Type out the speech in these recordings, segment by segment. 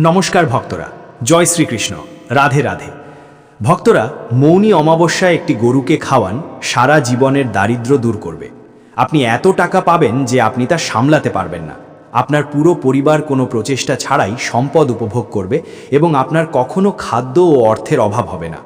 নমস্কার ভক্তরা, জয় শ্রীকৃষ্ণ, রাধে রাধে। ভক্তরা, মৌনী অমাবস্যায় একটি গরুকে খাওয়ান সারা জীবনের দারিদ্র্য দূর করবে। আপনি এত টাকা পাবেন যে আপনি তা সামলাতে পারবেন না। আপনার পুরো পরিবার কোনো প্রচেষ্টা ছাড়াই সম্পদ উপভোগ করবে এবং আপনার কখনো খাদ্য ও অর্থের অভাব হবে না।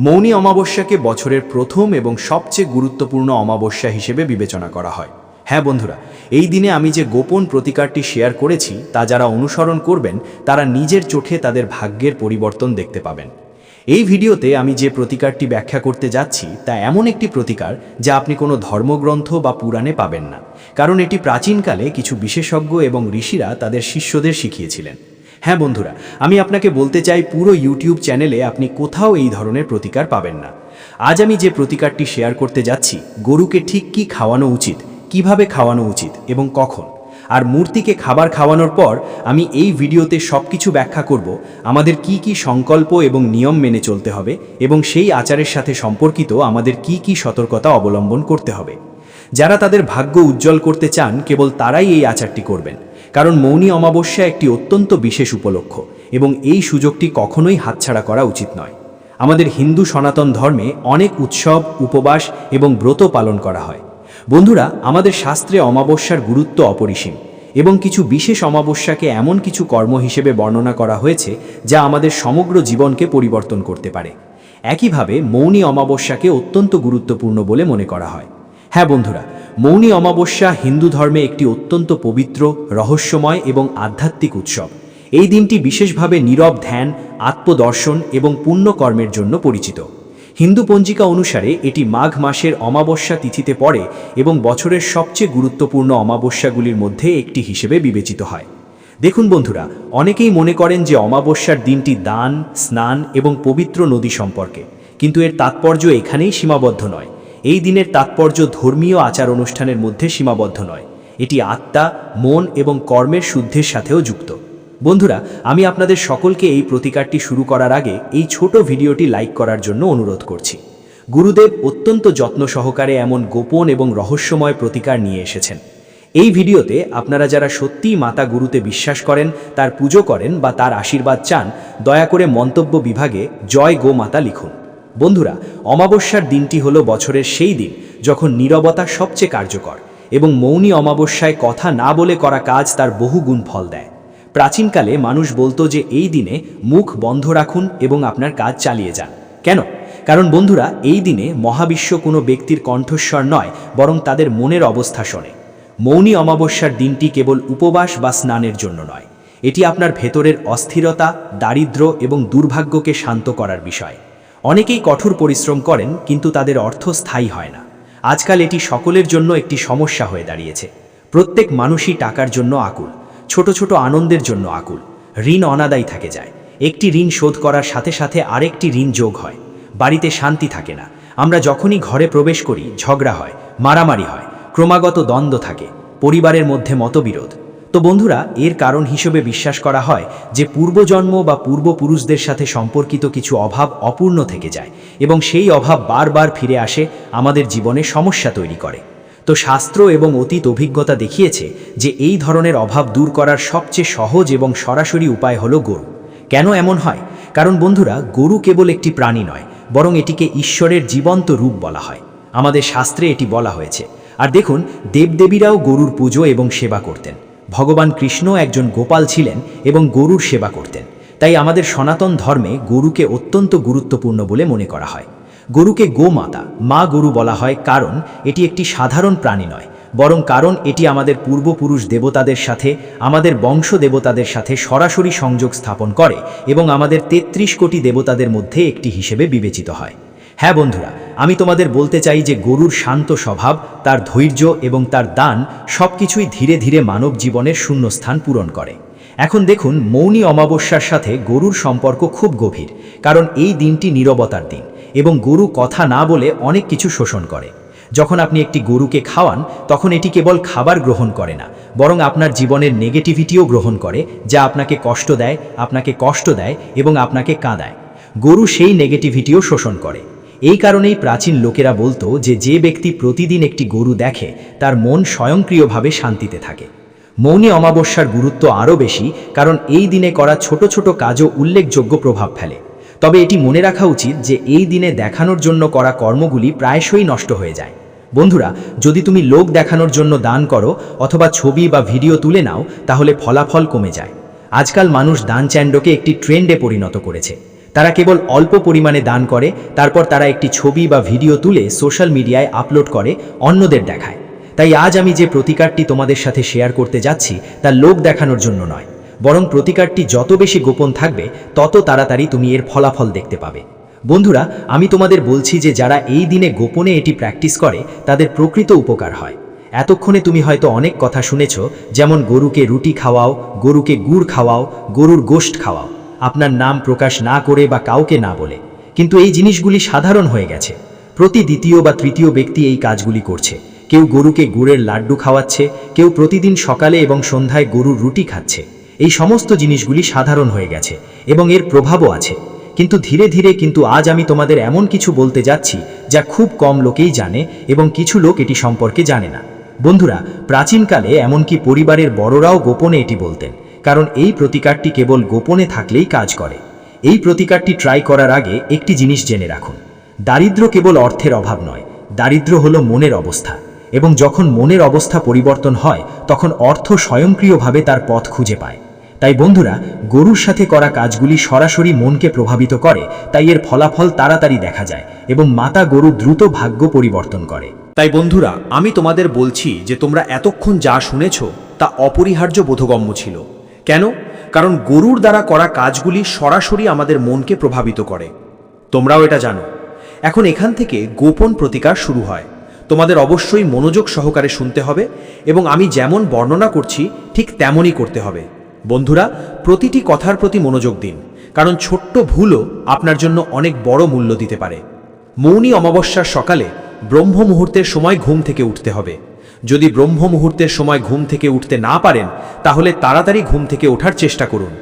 মৌনী অমাবস্যাকে বছরের প্রথম এবং সবচেয়ে গুরুত্বপূর্ণ অমাবস্যা হিসেবে বিবেচনা করা হয়। হ্যাঁ বন্ধুরা, এই দিনে আমি যে গোপন প্রতিকারটি শেয়ার করেছি তা যারা অনুসরণ করবেন তারা নিজের চোখে তাদের ভাগ্যের পরিবর্তন দেখতে পাবেন। এই ভিডিওতে আমি যে প্রতিকারটি ব্যাখ্যা করতে যাচ্ছি তা এমন একটি প্রতিকার যা আপনি কোনো ধর্মগ্রন্থ বা পুরাণে পাবেন না, কারণ এটি প্রাচীনকালে কিছু বিশেষজ্ঞ এবং ঋষিরা তাদের শিষ্যদের শিখিয়েছিলেন। হ্যাঁ বন্ধুরা, আমি আপনাকে বলতে চাই পুরো ইউটিউব চ্যানেলে আপনি কোথাও এই ধরনের প্রতিকার পাবেন না। আজ আমি যে প্রতিকারটি শেয়ার করতে যাচ্ছি, গরুকে ঠিক কী খাওয়ানো উচিত, কিভাবে খাওয়ানো উচিত এবং কখন, আর মূর্তিকে খাবার খাওয়ানোর পর আমি এই ভিডিওতে সবকিছু ব্যাখ্যা করব। আমাদের কি কি সংকল্প এবং নিয়ম মেনে চলতে হবে এবং সেই আচারের সাথে সম্পর্কিত আমাদের কি কি সতর্কতা অবলম্বন করতে হবে। যারা তাদের ভাগ্য উজ্জ্বল করতে চান কেবল তারাই এই আচারটি করবেন, কারণ মৌনী অমাবস্যা একটি অত্যন্ত বিশেষ উপলক্ষ এবং এই সুযোগটি কখনোই হাতছাড়া করা উচিত নয়। আমাদের হিন্দু সনাতন ধর্মে অনেক উৎসব, উপবাস এবং ব্রত পালন করা হয়। বন্ধুরা, আমাদের শাস্ত্রে অমাবস্যার গুরুত্ব অপরিসীম এবং কিছু বিশেষ অমাবস্যাকে এমন কিছু কর্ম হিসেবে বর্ণনা করা হয়েছে যা আমাদের সমগ্র জীবনকে পরিবর্তন করতে পারে। একইভাবে মৌনী অমাবস্যাকে অত্যন্ত গুরুত্বপূর্ণ বলে মনে করা হয়। হ্যাঁ বন্ধুরা, মৌনী অমাবস্যা হিন্দু ধর্মে একটি অত্যন্ত পবিত্র, রহস্যময় এবং আধ্যাত্মিক উৎসব। এই দিনটি বিশেষভাবে নীরব ধ্যান, আত্মদর্শন এবং পুণ্যকর্মের জন্য পরিচিত। হিন্দু পঞ্জিকা অনুসারে এটি মাঘ মাসের অমাবস্যা তিথিতে পড়ে এবং বছরের সবচেয়ে গুরুত্বপূর্ণ অমাবস্যাগুলির মধ্যে একটি হিসেবে বিবেচিত হয়। দেখুন বন্ধুরা, অনেকেই মনে করেন যে অমাবস্যার দিনটি দান, স্নান এবং পবিত্র নদী সম্পর্কে, কিন্তু এর তাৎপর্য এখানেই সীমাবদ্ধ নয়। এই দিনের তাৎপর্য ধর্মীয় আচার অনুষ্ঠানের মধ্যে সীমাবদ্ধ নয়, এটি আত্মা, মন এবং কর্মের শুদ্ধির সাথেও যুক্ত। বন্ধুরা, আমি আপনাদের সকলকে এই প্রতিকারটি শুরু করার আগে এই ছোট ভিডিওটি লাইক করার জন্য অনুরোধ করছি। গুরুদেব অত্যন্ত যত্ন সহকারে এমন গোপন এবং রহস্যময় প্রতিকার নিয়ে এসেছেন। এই ভিডিওতে আপনারা যারা সত্যিই মাতা গুরুতে বিশ্বাস করেন, তার পুজো করেন বা তার আশীর্বাদ চান, দয়া করে মন্তব্য বিভাগে জয় গো মাতা লিখুন। বন্ধুরা, অমাবস্যার দিনটি হলো বছরের সেই দিন যখন নীরবতা সবচেয়ে কার্যকর এবং মৌনী অমাবস্যায় কথা না বলে করা কাজ তার বহুগুণ ফল দেয়। প্রাচীনকালে মানুষ বলতো যে এই দিনে মুখ বন্ধ রাখুন এবং আপনার কাজ চালিয়ে যান। কেন? কারণ বন্ধুরা, এই দিনে মহাবিশ্ব কোনো ব্যক্তির কণ্ঠস্বর নয়, বরং তাদের মনের অবস্থা শোনে। মৌনী অমাবস্যার দিনটি কেবল উপবাস বা স্নানের জন্য নয়, এটি আপনার ভেতরের অস্থিরতা, দারিদ্র্য এবং দুর্ভাগ্যকে শান্ত করার বিষয়। অনেকেই কঠোর পরিশ্রম করেন, কিন্তু তাদের অর্থ স্থায়ী হয় না। আজকাল এটি সকলের জন্য একটি সমস্যা হয়ে দাঁড়িয়েছে। প্রত্যেক মানুষই টাকার জন্য আকুল, ছোট ছোট আনন্দের জন্য আকুল। ঋণ অনাদায়ী থেকে যায়, একটি ঋণ শোধ করার সাথে সাথে আরেকটি ঋণ যোগ হয়। বাড়িতে শান্তি থাকে না। আমরা যখনই ঘরে প্রবেশ করি ঝগড়া হয়, মারামারি হয়, ক্রমাগত দ্বন্দ্ব থাকে, পরিবারের মধ্যে মতবিরোধ। তো বন্ধুরা, এর কারণ হিসেবে বিশ্বাস করা হয় যে পূর্বজন্ম বা পূর্বপুরুষদের সাথে সম্পর্কিত কিছু অভাব অপূর্ণ থেকে যায় এবং সেই অভাব বারবার ফিরে আসে, আমাদের জীবনে সমস্যা তৈরি করে। তো শাস্ত্র এবং অতীত অভিজ্ঞতা দেখিয়েছে যে এই ধরনের অভাব দূর করার সবচেয়ে সহজ এবং সরাসরি উপায় হলো গরু। কেন এমন হয়? কারণ বন্ধুরা, গরু কেবল একটি প্রাণী নয়, বরং এটিকে ঈশ্বরের জীবন্ত রূপ বলা হয়। আমাদের শাস্ত্রে এটি বলা হয়েছে। আর দেখুন, দেবদেবীরাও গরুর পুজো এবং সেবা করতেন। ভগবান কৃষ্ণ একজন গোপাল ছিলেন এবং গরুর সেবা করতেন। তাই আমাদের সনাতন ধর্মে গরুকে অত্যন্ত গুরুত্বপূর্ণ বলে মনে করা হয়। গরুকে গোমাতা, মা গরু বলা হয় কারণ এটি একটি সাধারণ প্রাণী নয়, বরং কারণ এটি আমাদের পূর্বপুরুষ দেবতাদের সাথে, আমাদের বংশ দেবতাদের সাথে সরাসরি সংযোগ স্থাপন করে এবং আমাদের ৩৩ কোটি দেবতাদের মধ্যে একটি হিসেবে বিবেচিত হয়। হ্যাঁ বন্ধুরা, আমি তোমাদের বলতে চাই যে গরুর শান্ত স্বভাব, তার ধৈর্য এবং তার দান সবকিছুই ধীরে ধীরে মানব জীবনের শূন্যস্থান পূরণ করে। এখন দেখুন, মৌনী অমাবস্যার সাথে গরুর সম্পর্ক খুব গভীর, কারণ এই দিনটি নীরবতার দিন এবং গরু কথা না বলে অনেক কিছু শোষণ করে। যখন আপনি একটি গরুকে খাওয়ান, তখন এটি কেবল খাবার গ্রহণ করে না, বরং আপনার জীবনের নেগেটিভিটিও গ্রহণ করে, যা আপনাকে কষ্ট দেয় এবং আপনাকে কাঁদায়। গরু সেই নেগেটিভিটিও শোষণ করে। এই কারণেই প্রাচীন লোকেরা বলতো যে যে ব্যক্তি প্রতিদিন একটি গরু দেখে তার মন স্বয়ংক্রিয়ভাবে শান্তিতে থাকে। মৌনী অমাবস্যার গুরুত্ব আরও বেশি, কারণ এই দিনে করা ছোট ছোট কাজও উল্লেখযোগ্য প্রভাব ফেলে। তবে এটি মনে রাখা উচিত যে এই দিনে দেখানোর জন্য করা কর্মগুলি প্রায়শই নষ্ট হয়ে যায়। বন্ধুরা, যদি তুমি লোক দেখানোর জন্য দান করো অথবা ছবি বা ভিডিও তুলে নাও, তাহলে ফলাফল কমে যায়। আজকাল মানুষ দান চ্যান্ডকে একটি ট্রেন্ডে পরিণত করেছে। তারা কেবল অল্প পরিমাণে দান করে, তারপর তারা একটি ছবি বা ভিডিও তুলে সোশ্যাল মিডিয়ায় আপলোড করে, অন্যদের দেখায়। তাই আজ আমি যে প্রতিকারটি তোমাদের সাথে শেয়ার করতে যাচ্ছি তা লোক দেখানোর জন্য নয়, বরং প্রতিকারটি যত বেশি গোপন থাকবে তত তাড়াতাড়ি তুমি এর ফলাফল দেখতে পাবে। বন্ধুরা, আমি তোমাদের বলছি যে যারা এই দিনে গোপনে এটি প্র্যাকটিস করে তাদের প্রকৃত উপকার হয়। এতক্ষণে তুমি হয়তো অনেক কথা শুনেছ, যেমন গরুকে রুটি খাওয়াও, গরুকে গুড় খাওয়াও, গরুর গোশত খাওয়াও, আপনার নাম প্রকাশ না করে বা কাউকে না বলে। কিন্তু এই জিনিসগুলি সাধারণ হয়ে গেছে। প্রতি দ্বিতীয় বা তৃতীয় ব্যক্তি এই কাজগুলি করছে। কেউ গরুকে গুড়ের লাড্ডু খাওয়াচ্ছে, কেউ প্রতিদিন সকালে এবং সন্ধ্যায় গরুর রুটি খাচ্ছে। এই সমস্ত জিনিসগুলি সাধারণ হয়ে গেছে এবং এর প্রভাবও আছে। কিন্তু ধীরে ধীরে আজ আমি তোমাদের এমন কিছু বলতে যাচ্ছি যা খুব কম লোকেই জানে এবং কিছু লোক এটি সম্পর্কে জানে না। বন্ধুরা, প্রাচীনকালে এমনকি পরিবারের বড়রাও গোপনে এটি বলতেন, কারণ এই প্রতিকারটি কেবল গোপনে থাকলেই কাজ করে। এই প্রতিকারটি ট্রাই করার আগে একটি জিনিস জেনে রাখুন, দারিদ্র্য কেবল অর্থের অভাব নয়, দারিদ্র্য হলো মনের অবস্থা। এবং যখন মনের অবস্থা পরিবর্তন হয় তখন অর্থ স্বয়ংক্রিয়ভাবে তার পথ খুঁজে পায়। তাই বন্ধুরা, গরুর সাথে করা কাজগুলি সরাসরি মনকে প্রভাবিত করে, তাই এর ফলাফল তাড়াতাড়ি দেখা যায় এবং মাতা গরু দ্রুত ভাগ্য পরিবর্তন করে। তাই বন্ধুরা, আমি তোমাদের বলছি যে তোমরা এতক্ষণ যা শুনেছ তা অপরিহার্য বোধগম্য ছিল। কেন? কারণ গরুর দ্বারা করা কাজগুলি সরাসরি আমাদের মনকে প্রভাবিত করে। তোমরাও এটা জানো। এখন এখান থেকে গোপন প্রতিকার শুরু হয়। তোমাদের অবশ্যই মনোযোগ সহকারে শুনতে হবে এবং আমি যেমন বর্ণনা করছি ঠিক তেমনই করতে হবে। বন্ধুরা, প্রতিটি কথার প্রতি মনোযোগ দিন, কারণ ছোট্ট ভুলও আপনার জন্য অনেক বড় মূল্য দিতে পারে। মৌনী অমাবস্যার সকালে ব্রহ্ম মুহূর্তের সময় ঘুম থেকে উঠতে হবে। যদি ব্রহ্ম মুহূর্তের সময় ঘুম থেকে উঠতে না পারেন, তাহলে তাড়াতাড়ি ঘুম থেকে ওঠার চেষ্টা করুন।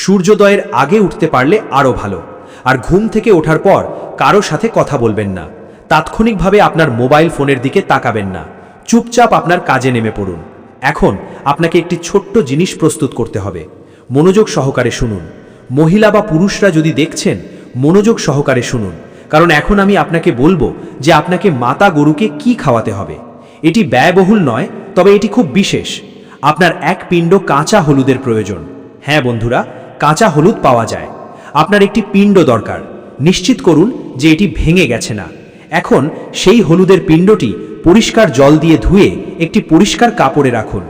সূর্যোদয়ের আগে উঠতে পারলে আরও ভালো। আর ঘুম থেকে ওঠার পর কারো সাথে কথা বলবেন না। তাৎক্ষণিকভাবে আপনার মোবাইল ফোনের দিকে তাকাবেন না। চুপচাপ আপনার কাজে নেমে পড়ুন। এখন আপনাকে একটি ছোট্ট জিনিস প্রস্তুত করতে হবে। মনোযোগ সহকারে শুনুন। মহিলা বা পুরুষরা যদি দেখছেন, মনোযোগ সহকারে শুনুন, কারণ এখন আমি আপনাকে বলবো যে আপনাকে মাতা গরুকে কি খাওয়াতে হবে। এটি ব্যয়বহুল নয়, তবে এটি খুব বিশেষ। আপনার এক পিণ্ড কাঁচা হলুদের প্রয়োজন। হ্যাঁ বন্ধুরা, কাঁচা হলুদ পাওয়া যায়। আপনার একটি পিণ্ড দরকার। নিশ্চিত করুন যে এটি ভেঙে গেছে না। এখন সেই হলুদের পিণ্ডটি পরিষ্কার জল দিয়ে ধুয়ে একটি পরিষ্কার কাপড়ে রাখুন।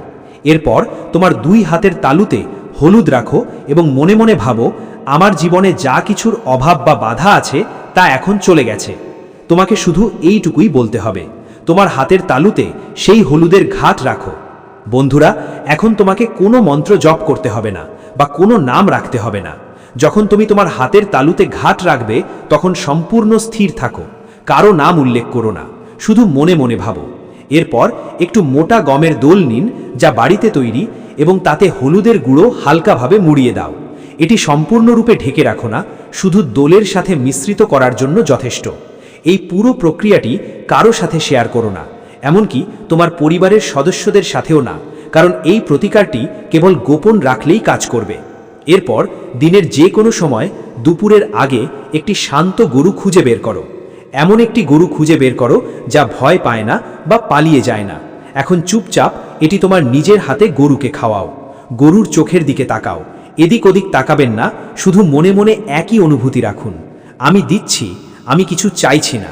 এরপর তোমার 2 হাতের তালুতে হলুদ রাখো এবং মনে মনে ভাবো, আমার জীবনে যা কিছুর অভাব বা বাধা আছে তা এখন চলে গেছে। তোমাকে শুধু এইটুকুই বলতে হবে। তোমার হাতের তালুতে সেই হলুদের ঘাট রাখো। বন্ধুরা, এখন তোমাকে কোনো মন্ত্র জপ করতে হবে না বা কোনো নাম রাখতে হবে না। যখন তুমি তোমার হাতের তালুতে ঘাট রাখবে তখন সম্পূর্ণ স্থির থাকো। কারো নাম উল্লেখ করো না, শুধু মনে মনে ভাবো। এরপর একটু মোটা গমের দোল নিন, যা বাড়িতে তৈরি, এবং তাতে হলুদের গুঁড়ো হালকাভাবে মুড়িয়ে দাও। এটি সম্পূর্ণরূপে ঢেকে রাখো না, শুধু দোলের সাথে মিশ্রিত করার জন্য যথেষ্ট। এই পুরো প্রক্রিয়াটি কারো সাথে শেয়ার করো না, এমনকি তোমার পরিবারের সদস্যদের সাথেও না, কারণ এই প্রতিকারটি কেবল গোপন রাখলেই কাজ করবে। এরপর দিনের যে কোনো সময় দুপুরের আগে একটি শান্ত গরু খুঁজে বের করো। এমন একটি গরু খুঁজে বের করো যা ভয় পায় না বা পালিয়ে যায় না। এখন চুপচাপ এটি তোমার নিজের হাতে গরুকে খাওয়াও। গরুর চোখের দিকে তাকাও, এদিক ওদিক তাকাবেন না, শুধু মনে মনে একই অনুভূতি রাখুন, আমি দিচ্ছি, আমি কিছু চাইছি না।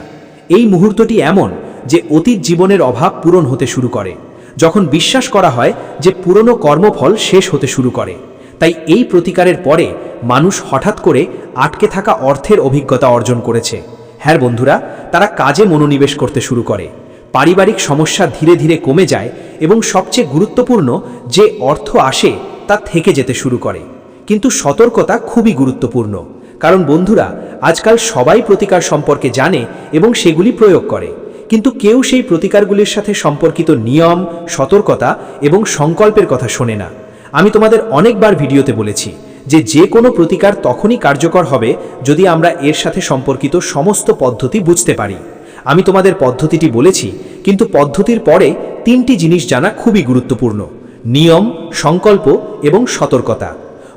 এই মুহূর্তটি এমন যে অতীত জীবনের অভাব পূরণ হতে শুরু করে, যখন বিশ্বাস করা হয় যে পুরনো কর্মফল শেষ হতে শুরু করে। তাই এই প্রতিকারের পরে মানুষ হঠাৎ করে আটকে থাকা অর্থের অভিজ্ঞতা অর্জন করেছে। হ্যাঁ বন্ধুরা, তারা কাজে মনোনিবেশ করতে শুরু করে, পারিবারিক সমস্যা ধীরে ধীরে কমে যায় এবং সবচেয়ে গুরুত্বপূর্ণ যে অর্থ আসে তা থেকে যেতে শুরু করে। কিন্তু সতর্কতা খুবই গুরুত্বপূর্ণ, কারণ বন্ধুরা, আজকাল সবাই প্রতিকার সম্পর্কে জানে এবং সেগুলি প্রয়োগ করে, কিন্তু কেউ সেই প্রতিকারগুলির সাথে সম্পর্কিত নিয়ম, সতর্কতা এবং সংকল্পের কথা শোনে না। আমি তোমাদের অনেকবার ভিডিওতে বলেছি যে কোনো প্রতিকার তখনই কার্যকর হবে যদি আমরা এর সাথে সম্পর্কিত সমস্ত পদ্ধতি বুঝতে পারি। আমি তোমাদের পদ্ধতিটি বলেছি, কিন্তু পদ্ধতির পরে 3টি জিনিস জানা খুবই গুরুত্বপূর্ণ। নিয়ম, সংকল্প এবং সতর্কতা।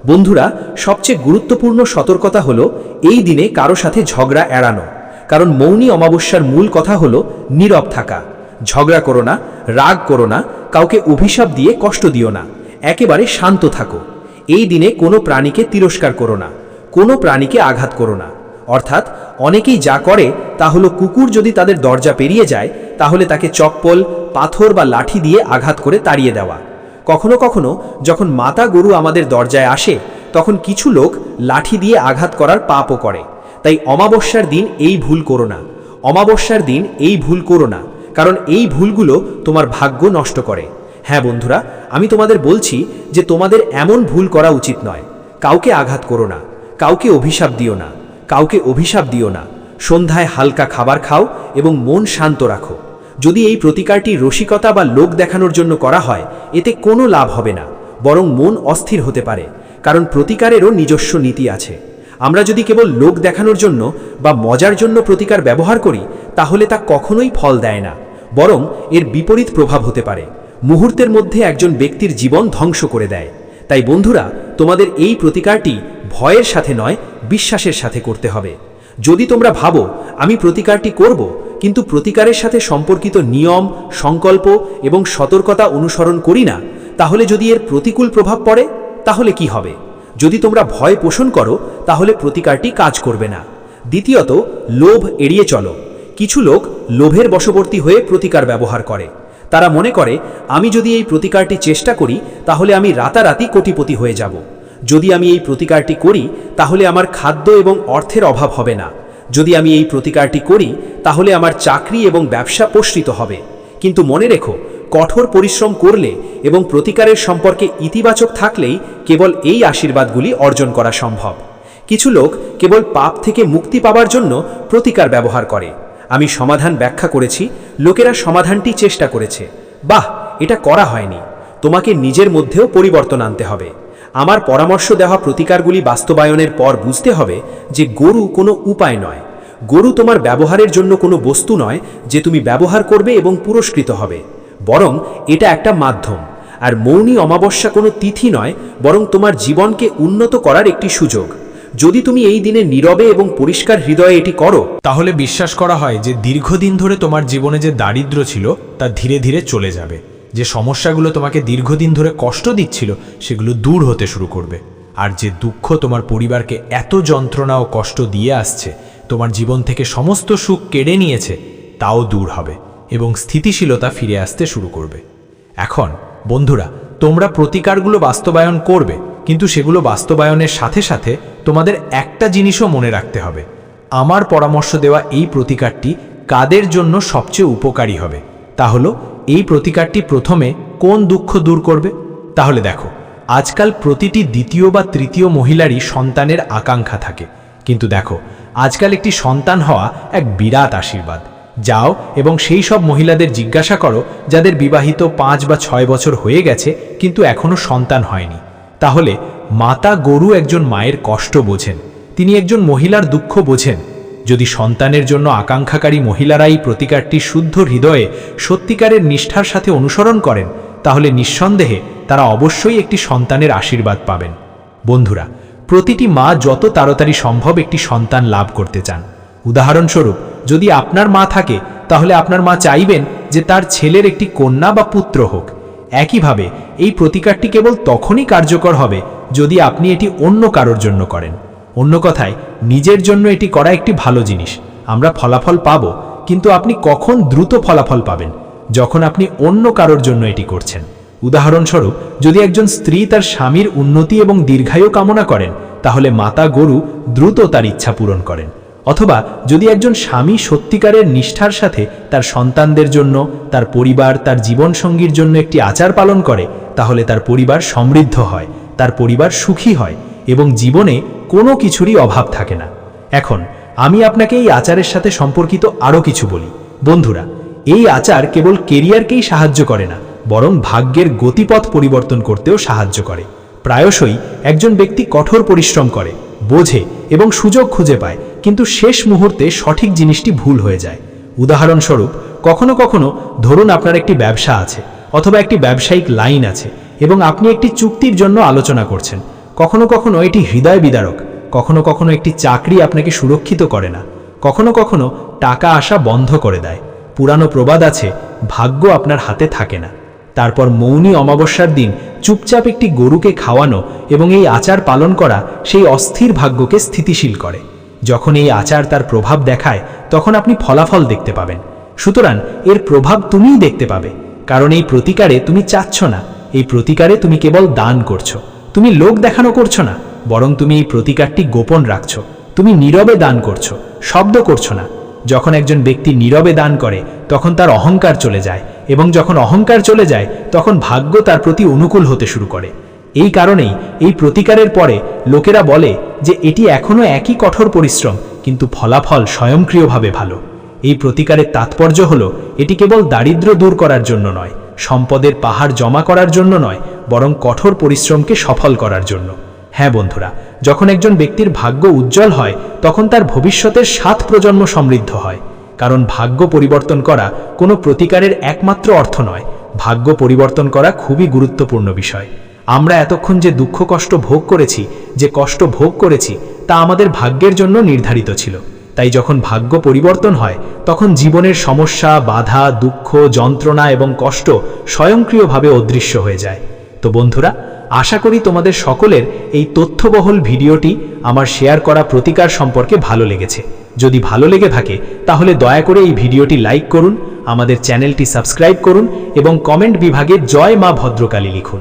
বন্ধুরা, সবচেয়ে গুরুত্বপূর্ণ সতর্কতা হলো এই দিনে কারো সাথে ঝগড়া এড়ানো। কারণ মৌনী অমাবস্যার মূল কথা হলো নীরব থাকা। ঝগড়া করো না, রাগ করো না, কাউকে অভিশাপ দিয়ে কষ্ট দিও না, একেবারে শান্ত থাকো। এই দিনে কোনো প্রাণীকে তিরস্কার করো না, কোনো প্রাণীকে আঘাত করো না। অর্থাৎ অনেকেই যা করে তা হলো কুকুর যদি তাদের দরজা পেরিয়ে যায় তাহলে তাকে চপ্পল, পাথর বা লাঠি দিয়ে আঘাত করে তাড়িয়ে দেওয়া। কখনো কখনো যখন মাতা গরু আমাদের দরজায় আসে তখন কিছু লোক লাঠি দিয়ে আঘাত করার পাপও করে। তাই অমাবস্যার দিন এই ভুল করো না। অমাবস্যার দিন এই ভুল করো না, কারণ এই ভুলগুলো তোমার ভাগ্য নষ্ট করে। হ্যাঁ বন্ধুরা, আমি তোমাদের বলছি যে তোমাদের এমন ভুল করা উচিত নয়। কাউকে আঘাত করো না, কাউকে অভিশাপ দিও না, কাউকে অভিশাপ দিও না। সন্ধ্যায় হালকা খাবার খাও এবং মন শান্ত রাখো। যদি এই প্রতিকারটি রসিকতা বা লোক দেখানোর জন্য করা হয় এতে কোনো লাভ হবে না, বরং মন অস্থির হতে পারে। কারণ প্রতিকারেরও নিজস্ব নীতি আছে। আমরা যদি কেবল লোক দেখানোর জন্য বা মজার জন্য প্রতিকার ব্যবহার করি তাহলে তা কখনোই ফল দেয় না, বরং এর বিপরীত প্রভাব হতে পারে। মুহূর্তের মধ্যে একজন ব্যক্তির জীবন ধ্বংস করে দেয়। তাই বন্ধুরা, তোমাদের এই প্রতিকারটি ভয়ের সাথে নয়, বিশ্বাসের সাথে করতে হবে। যদি তোমরা ভাবো আমি প্রতিকারটি করব কিন্তু প্রতিকারের সাথে সম্পর্কিত নিয়ম, সংকল্প এবং সতর্কতা অনুসরণ করি না, তাহলে যদি এর প্রতিকূল প্রভাব পড়ে তাহলে কি হবে? যদি তোমরা ভয় পোষণ করো তাহলে প্রতিকারটি কাজ করবে না। দ্বিতীয়ত, লোভ এড়িয়ে চলো। কিছু লোক লোভের বশবর্তী হয়ে প্রতিকার ব্যবহার করে। তারা মনে করে আমি যদি এই প্রতিকারটি চেষ্টা করি তাহলে আমি রাতারাতি কোটিপতি হয়ে যাব। যদি আমি এই প্রতিকারটি করি তাহলে আমার খাদ্য এবং অর্থের অভাব হবে না। যদি আমি এই প্রতিকারটি করি তাহলে আমার চাকরি এবং ব্যবসা প্রসারিত হবে। কিন্তু মনে রেখো, কঠোর পরিশ্রম করলে এবং প্রতিকারের সম্পর্কে ইতিবাচক থাকলেই কেবল এই আশীর্বাদগুলি অর্জন করা সম্ভব। কিছু লোক কেবল পাপ থেকে মুক্তি পাওয়ার জন্য প্রতিকার ব্যবহার করে। আমি সমাধান ব্যাখ্যা করেছি, লোকেরা সমাধানটি চেষ্টা করেছে। বাহ, এটা করা হয়নি। তোমাকে নিজের মধ্যেও পরিবর্তন আনতে হবে। আমার পরামর্শ দেওয়া প্রতিকারগুলি বাস্তবায়নের পর বুঝতে হবে যে গরু কোনো উপায় নয়। গরু তোমার ব্যবহারের জন্য কোনো বস্তু নয় যে তুমি ব্যবহার করবে এবং পুরস্কৃত হবে, বরং এটা একটা মাধ্যম। আর মৌনী অমাবস্যা কোনো তিথি নয়, বরং তোমার জীবনকে উন্নত করার একটি সুযোগ। যদি তুমি এই দিনে নীরবে এবং পরিষ্কার হৃদয়ে এটি করো তাহলে বিশ্বাস করা হয় যে দীর্ঘদিন ধরে তোমার জীবনে যে দারিদ্র্য ছিল তা ধীরে ধীরে চলে যাবে। যে সমস্যাগুলো তোমাকে দীর্ঘদিন ধরে কষ্ট দিচ্ছিল সেগুলো দূর হতে শুরু করবে। আর যে দুঃখ তোমার পরিবারকে এত যন্ত্রণা ও কষ্ট দিয়ে আসছে, তোমার জীবন থেকে সমস্ত সুখ কেড়ে নিয়েছে, তাও দূর হবে এবং স্থিতিশীলতা ফিরে আসতে শুরু করবে। এখন বন্ধুরা, তোমরা প্রতিকারগুলো বাস্তবায়ন করবে, কিন্তু সেগুলো বাস্তবায়নের সাথে সাথে তোমাদের একটা জিনিসও মনে রাখতে হবে। আমার পরামর্শ দেওয়া এই প্রতিকারটি কাদের জন্য সবচেয়ে উপকারী হবে, তা হলো এই প্রতিকারটি প্রথমে কোন দুঃখ দূর করবে। তাহলে দেখো, আজকাল প্রতিটি দ্বিতীয় বা তৃতীয় মহিলারই সন্তানের আকাঙ্ক্ষা থাকে। কিন্তু দেখো, আজকাল একটি সন্তান হওয়া এক বিরাট আশীর্বাদ। যাও এবং সেই সব মহিলাদের জিজ্ঞাসা করো যাদের বিবাহিত 5 বা 6 বছর হয়ে গেছে কিন্তু এখনো সন্তান হয়নি। তাহলে মাতা গরু একজন মায়ের কষ্ট বোঝেন, তিনি একজন মহিলার দুঃখ বোঝেন। যদি সন্তানের জন্য আকাঙ্ক্ষাকারী মহিলারা এই প্রতিকারটি শুদ্ধ হৃদয়ে সত্যিকারের নিষ্ঠার সাথে অনুসরণ করেন, তাহলে নিঃসন্দেহে তারা অবশ্যই একটি সন্তানের আশীর্বাদ পাবেন। বন্ধুরা, প্রতিটি মা যত তাড়াতাড়ি সম্ভব একটি সন্তান লাভ করতে চান। উদাহরণস্বরূপ, যদি আপনার মা থাকে তাহলে আপনার মা চাইবেন যে তার ছেলের একটি কন্যা বা পুত্র হোক। একইভাবে এই প্রতিকারটি কেবল তখনই কার্যকর হবে যদি আপনি এটি অন্য কারোর জন্য করেন। অন্য কথায়, নিজের জন্য এটি করা একটি ভালো জিনিস, আমরা ফলাফল পাব, কিন্তু আপনি কখন দ্রুত ফলাফল পাবেন? যখন আপনি অন্য কারোর জন্য এটি করছেন। উদাহরণস্বরূপ, যদি একজন স্ত্রী তার স্বামীর উন্নতি এবং দীর্ঘায়ু কামনা করেন তাহলে মাতা গরু দ্রুত তার ইচ্ছা পূরণ করেন। অথবা যদি একজন স্বামী সত্যিকারের নিষ্ঠার সাথে তার সন্তানদের জন্য, তার পরিবার, তার জীবনসঙ্গীর জন্য একটি আচার পালন করে, তাহলে তার পরিবার সমৃদ্ধ হয়, তার পরিবার সুখী হয় এবং জীবনে কোনো কিছুরই অভাব থাকে না। এখন আমি আপনাকে এই আচারের সাথে সম্পর্কিত আরও কিছু বলি। বন্ধুরা, এই আচার কেবল কেরিয়ারকেই সাহায্য করে না, বরং ভাগ্যের গতিপথ পরিবর্তন করতেও সাহায্য করে। প্রায়শই একজন ব্যক্তি কঠোর পরিশ্রম করে, বোঝে এবং সুযোগ খুঁজে পায়, কিন্তু শেষ মুহূর্তে সঠিক জিনিসটি ভুল হয়ে যায়। উদাহরণস্বরূপ, কখনো কখনো ধরুন আপনার একটি ব্যবসা আছে অথবা একটি ব্যবসায়িক লাইন আছে, এবং আপনি একটি চুক্তির জন্য আলোচনা করছেন। কখনো কখনো এটি হৃদয় বিদারক, কখনো কখনো একটি চাকরি আপনাকে সুরক্ষিত করে না, কখনো কখনো টাকা আসা বন্ধ করে দেয়। পুরানো প্রবাদ আছে, ভাগ্য আপনার হাতে থাকে না। তারপর মৌনী অমাবস্যার দিন চুপচাপ একটি গরুকে খাওয়ানো এবং এই আচার পালন করা সেই অস্থির ভাগ্যকে স্থিতিশীল করে। যখন এই আচার তার প্রভাব দেখায় তখন আপনি ফলাফল দেখতে পাবেন। সুতরাং এর প্রভাব তুমিই দেখতে পাবে, কারণ এই প্রতিকারে তুমি চাচ্ছ না, এই প্রতিকারে তুমি কেবল দান করছো। তুমি লোক দেখানো করছো না, বরং তুমি এই প্রতিকারটি গোপন রাখছো। তুমি নীরবে দান করছো, শব্দ করছো না। যখন একজন ব্যক্তি নীরবে দান করে তখন তার অহংকার চলে যায়, এবং যখন অহংকার চলে যায় তখন ভাগ্য তার প্রতি অনুকূল হতে শুরু করে। এই কারণেই এই প্রতিকারের পরে লোকেরা বলে যে এটি এখনও একই কঠোর পরিশ্রম, কিন্তু ফলাফল স্বয়ংক্রিয়ভাবে ভালো। এই প্রতিকারের তাৎপর্য হলো এটি কেবল দারিদ্র্য দূর করার জন্য নয়, সম্পদের পাহাড় জমা করার জন্য নয়, বরং কঠোর পরিশ্রমকে সফল করার জন্য। হ্যাঁ বন্ধুরা, যখন একজন ব্যক্তির ভাগ্য উজ্জ্বল হয় তখন তার ভবিষ্যতের 7 প্রজন্ম সমৃদ্ধ হয়। কারণ ভাগ্য পরিবর্তন করা কোনো প্রতিকারের একমাত্র অর্থ নয়, ভাগ্য পরিবর্তন করা খুবই গুরুত্বপূর্ণ বিষয়। আমরা এতক্ষণ যে দুঃখ কষ্ট ভোগ করেছি, যে কষ্ট ভোগ করেছি, তা আমাদের ভাগ্যের জন্য নির্ধারিত ছিল। তাই যখন ভাগ্য পরিবর্তন হয় তখন জীবনের সমস্যা, বাধা, দুঃখ, যন্ত্রণা এবং কষ্ট স্বয়ংক্রিয়ভাবে অদৃশ্য হয়ে যায়। তো বন্ধুরা, আশা করি তোমাদের সকলের এই তথ্যবহুল ভিডিওটি আমার শেয়ার করা প্রতিকার সম্পর্কে ভালো লেগেছে। যদি ভালো লেগে থাকে তাহলে দয়া করে এই ভিডিওটি লাইক করুন, আমাদের চ্যানেলটি সাবস্ক্রাইব করুন এবং কমেন্ট বিভাগে জয় মা ভদ্রকালী লিখুন।